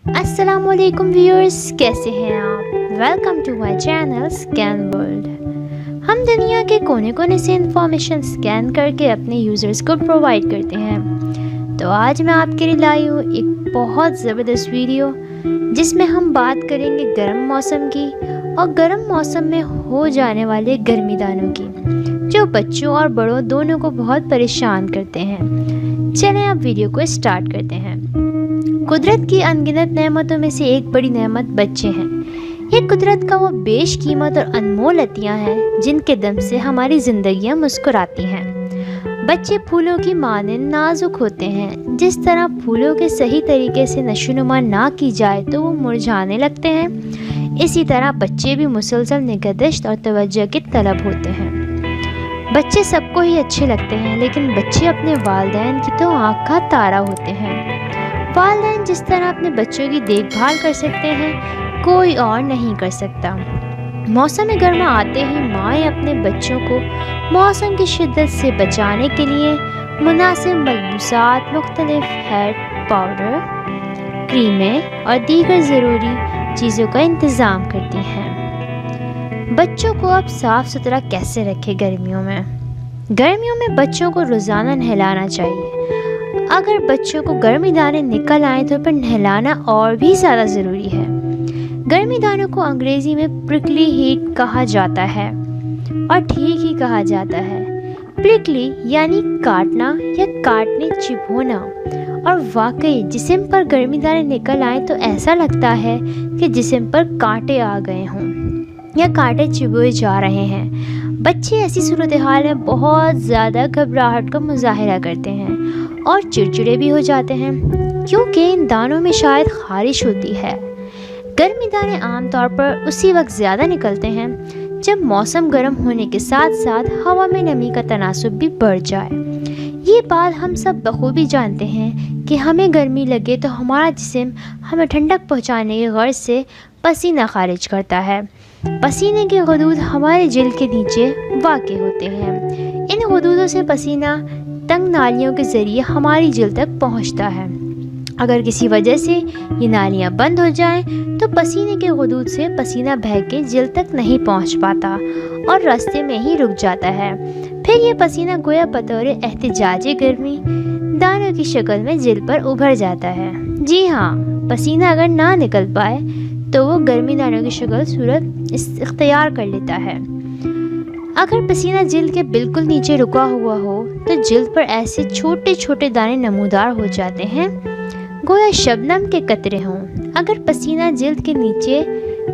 السلام علیکم ویورز، کیسے ہیں آپ؟ Welcome to my channel Skin World. ہم دنیا کے کونے کونے سے انفارمیشن اسکین کر کے اپنے یوزرز کو پرووائڈ کرتے ہیں۔ تو آج میں آپ کے لیے لائی ہوں ایک بہت زبردست ویڈیو جس میں ہم بات کریں گے گرم موسم کی اور گرم موسم میں ہو جانے والے گرمی دانوں کی، جو بچوں اور بڑوں دونوں کو بہت پریشان کرتے ہیں۔ چلیں اب ویڈیو کو اسٹارٹ کرتے ہیں۔ قدرت کی انگنت نعمتوں میں سے ایک بڑی نعمت بچے ہیں۔ یہ قدرت کا وہ بیش قیمت اور انمول عطیہ ہیں جن کے دم سے ہماری زندگیاں مسکراتی ہیں۔ بچے پھولوں کی مانند نازک ہوتے ہیں۔ جس طرح پھولوں کے صحیح طریقے سے نشو و نما نہ کی جائے تو وہ مرجھانے لگتے ہیں، اسی طرح بچے بھی مسلسل نگہداشت اور توجہ کے طلب ہوتے ہیں۔ بچے سب کو ہی اچھے لگتے ہیں، لیکن بچے اپنے والدین کی تو آنکھ کا تارا ہوتے ہیں۔ والدین جس طرح اپنے بچوں کی دیکھ بھال کر سکتے ہیں، کوئی اور نہیں کر سکتا۔ موسم گرما آتے ہی مائیں اپنے بچوں کو موسم کی شدت سے بچانے کے لیے مناسب ملبوسات، مختلف ہیئر پاؤڈر، کریمیں اور دیگر ضروری چیزوں کا انتظام کرتی ہیں۔ بچوں کو اب صاف ستھرا کیسے رکھے؟ گرمیوں میں بچوں کو روزانہ نہلانا چاہیے۔ اگر بچوں کو گرمی دانے نکل آئیں تو پھر نہلانا اور بھی زیادہ ضروری ہے۔ گرمی دانوں کو انگریزی میں پرکلی ہیٹ کہا جاتا ہے، اور ٹھیک ہی کہا جاتا ہے۔ پرکلی یعنی کاٹنا یا کاٹنے چبھونا، اور واقعی جسم پر گرمی دانے نکل آئیں تو ایسا لگتا ہے کہ جسم پر کانٹے آ گئے ہوں یا کانٹے چبھوئے جا رہے ہیں۔ بچے ایسی صورتحال میں بہت زیادہ گھبراہٹ کا مظاہرہ کرتے ہیں اور چڑچڑے بھی ہو جاتے ہیں، کیونکہ ان دانوں میں شاید خارش ہوتی ہے۔ گرمی دانے عام طور پر اسی وقت زیادہ نکلتے ہیں جب موسم گرم ہونے کے ساتھ ساتھ ہوا میں نمی کا تناسب بھی بڑھ جائے۔ یہ بات ہم سب بخوبی جانتے ہیں کہ ہمیں گرمی لگے تو ہمارا جسم ہمیں ٹھنڈک پہنچانے کی غرض سے پسینہ خارج کرتا ہے۔ پسینے کے غدود ہمارے جلد کے نیچے واقع ہوتے ہیں۔ ان غدودوں سے پسینہ تنگ نالیوں کے ذریعے ہماری جلد تک پہنچتا ہے۔ اگر کسی وجہ سے یہ نالیاں بند ہو جائیں تو پسینے کے غدود سے پسینہ بہہ کے جلد تک نہیں پہنچ پاتا اور راستے میں ہی رک جاتا ہے۔ پھر یہ پسینہ گویا بطور احتجاجی گرمی دانوں کی شکل میں جلد پر ابھر جاتا ہے۔ جی ہاں، پسینہ اگر نہ نکل پائے تو وہ گرمی دانوں کی صورت اختیار کر لیتا ہے۔ اگر پسینہ جلد کے بالکل نیچے رکا ہوا ہو تو جلد پر ایسے چھوٹے چھوٹے دانے نمودار ہو جاتے ہیں گویا شبنم کے قطرے ہوں۔ اگر پسینہ جلد کے نیچے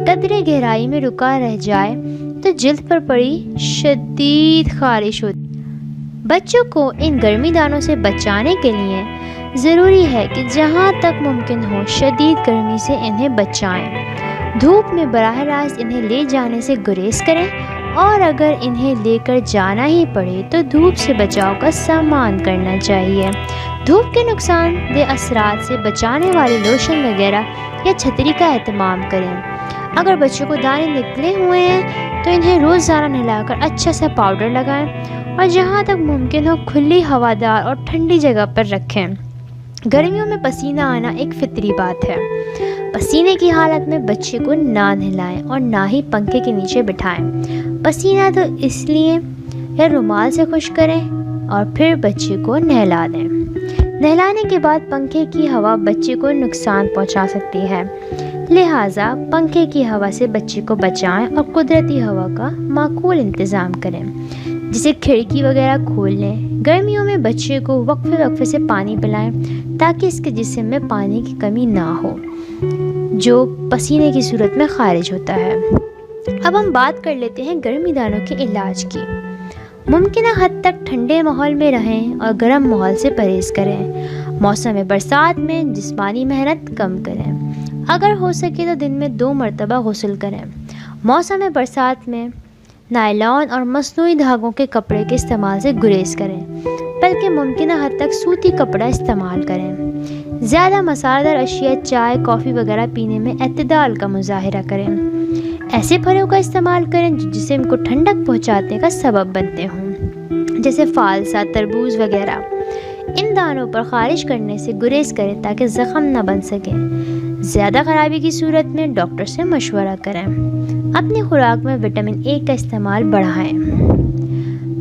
قدرے گہرائی میں رکا رہ جائے تو جلد پر پڑی شدید خارش ہوتی۔ بچوں کو ان گرمی دانوں سے بچانے کے لیے ضروری ہے کہ جہاں تک ممکن ہو شدید گرمی سے انہیں بچائیں۔ دھوپ میں براہ راست انہیں لے جانے سے گریز کریں، اور اگر انہیں لے کر جانا ہی پڑے تو دھوپ سے بچاؤ کا سامان کرنا چاہیے۔ دھوپ کے نقصان دہ اثرات سے بچانے والے لوشن وغیرہ یا چھتری کا اہتمام کریں۔ اگر بچوں کو دانے نکلے ہوئے ہیں تو انہیں روزانہ نہلا کر اچھا سا پاؤڈر لگائیں اور جہاں تک ممکن ہو کھلی ہوادار اور ٹھنڈی جگہ پر رکھیں۔ گرمیوں میں پسینہ آنا ایک فطری بات ہے۔ پسینے کی حالت میں بچے کو نہ نہلائیں اور نہ ہی پنکھے کے نیچے بٹھائیں۔ پسینہ تو اس لیے یا رومال سے خشک کریں اور پھر بچے کو نہلا دیں۔ نہلانے کے بعد پنکھے کی ہوا بچے کو نقصان پہنچا سکتی ہے، لہٰذا پنکھے کی ہوا سے بچے کو بچائیں اور قدرتی ہوا کا معقول انتظام کریں، جسے کھڑکی وغیرہ کھول لیں۔ گرمیوں میں بچے کو وقفے وقفے سے پانی پلائیں تاکہ اس کے جسم میں پانی کی کمی نہ ہو جو پسینے کی صورت میں خارج ہوتا ہے۔ اب ہم بات کر لیتے ہیں گرمی دانوں کے علاج کی۔ ممکنہ حد تک ٹھنڈے ماحول میں رہیں اور گرم ماحول سے پرہیز کریں۔ موسم برسات میں جسمانی محنت کم کریں۔ اگر ہو سکے تو دن میں 2 مرتبہ غسل کریں۔ موسم برسات میں نائلون اور مصنوعی دھاگوں کے کپڑے کے استعمال سے گریز کریں، بلکہ ممکنہ حد تک سوتی کپڑا استعمال کریں۔ زیادہ مسالہ دار اشیاء، چائے، کافی وغیرہ پینے میں اعتدال کا مظاہرہ کریں۔ ایسے پھلوں کا استعمال کریں جو جسم کو ٹھنڈک پہنچانے کا سبب بنتے ہوں، جیسے فالسا، تربوز وغیرہ۔ ان دانوں پر خارش کرنے سے گریز کریں تاکہ زخم نہ بن سکیں۔ زیادہ خرابی کی صورت میں ڈاکٹر سے مشورہ کریں۔ اپنی خوراک میں وٹامن اے کا استعمال بڑھائیں۔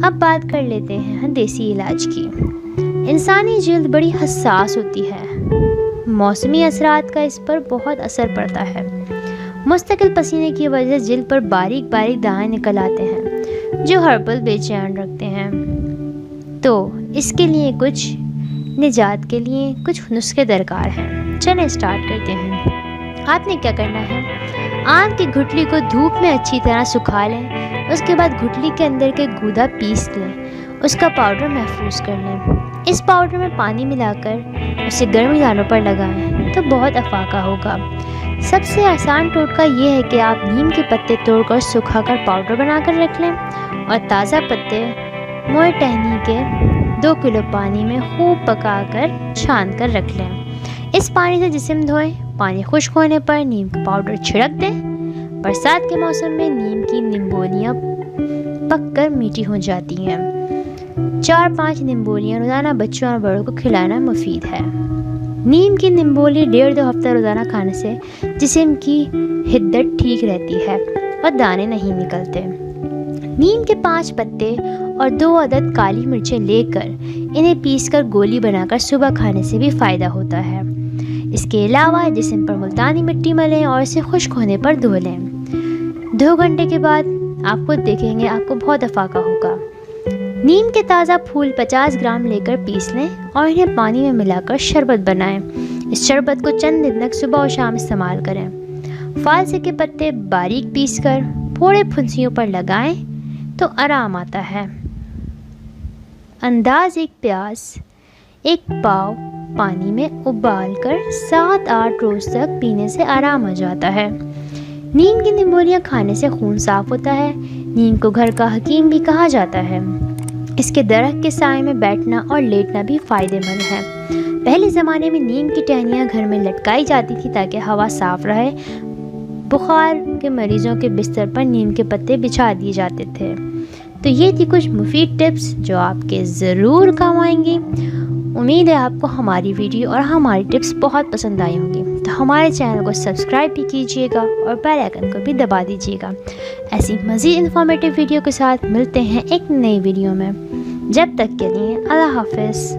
اب بات کر لیتے ہیں دیسی علاج کی۔ انسانی جلد بڑی حساس ہوتی ہے، موسمی اثرات کا اس پر بہت اثر پڑتا ہے۔ مستقل پسینے کی وجہ سے جلد پر باریک باریک دانے نکل آتے ہیں جو ہربل بے چین رکھتے ہیں۔ تو اس کے لیے کچھ نجات کے لیے کچھ نسخے درکار ہیں۔ چلیں اسٹارٹ کرتے ہیں۔ آپ نے کیا کرنا ہے، آم کی گٹھلی کو دھوپ میں اچھی طرح سکھا لیں، اس کے بعد گٹھلی کے اندر کے گودا پیس لیں، اس کا پاؤڈر محفوظ کر لیں۔ اس پاؤڈر میں پانی ملا کر اسے گرم دانوں پر لگائیں تو بہت افاقہ ہوگا۔ سب سے آسان ٹوٹکا یہ ہے کہ آپ نیم کے پتے توڑ کر سکھا کر پاؤڈر بنا کر رکھ لیں اور تازہ پتے موئے ٹہنی کے 2 کلو پانی میں خوب پکا کر چھان کر رکھ لیں۔ اس پانی سے جسم دھوئیں۔ پانی خشک ہونے پر نیم کا پاؤڈر چھڑک دیں۔ برسات کے موسم میں نیم کی نمبولیاں پک کر میٹھی ہو جاتی ہیں۔ 4-5 نمبولیاں روزانہ بچوں اور بڑوں کو کھلانا مفید ہے۔ نیم کی نمبولی 1.5-2 ہفتہ روزانہ کھانے سے جسم کی حدت ٹھیک رہتی ہے اور دانے نہیں نکلتے۔ نیم کے 5 پتے اور 2 عدد کالی مرچیں لے کر انہیں پیس کر گولی بنا کر صبح کھانے سے بھی فائدہ ہوتا ہے۔ اس کے علاوہ جسم پر ملتانی مٹی ملیں اور اسے خشک ہونے پر دھو لیں۔ 2 گھنٹے کے بعد آپ خود دیکھیں گے آپ کو بہت افاقہ ہوگا۔ نیم کے تازہ پھول 50 گرام لے کر پیس لیں اور انہیں پانی میں ملا کر شربت بنائیں۔ اس شربت کو چند دن تک صبح اور شام استعمال کریں۔ فالسے کے پتے باریک پیس کر پھوڑے پھنسیوں پر لگائیں تو آرام آتا ہے۔ انداز: 1 پیاز 1 پاؤ پانی میں ابال کر 7-8 روز تک پینے سے آرام آ جاتا ہے۔ نیم کی نمبولیاں کھانے سے خون صاف ہوتا ہے۔ نیم کو گھر کا حکیم بھی کہا جاتا ہے۔ اس کے درخت کے سائے میں بیٹھنا اور لیٹنا بھی فائدہ مند ہے۔ پہلے زمانے میں نیم کی ٹہنیاں گھر میں لٹکائی جاتی تھی تاکہ ہوا صاف رہے۔ بخار کے مریضوں کے بستر پر نیم کے پتے بچھا دیے جاتے تھے۔ تو یہ تھی کچھ مفید ٹپس جو آپ کے ضرور کام آئیں گی۔ امید ہے آپ کو ہماری ویڈیو اور ہماری ٹپس بہت پسند آئی ہوں گی۔ تو ہمارے چینل کو سبسکرائب بھی کیجیے گا اور بیل آئیکن کو بھی دبا دیجیے گا۔ ایسی مزید انفارمیٹیو ویڈیو کے ساتھ ملتے ہیں ایک نئی ویڈیو میں۔ جب تک کے لیے اللہ حافظ۔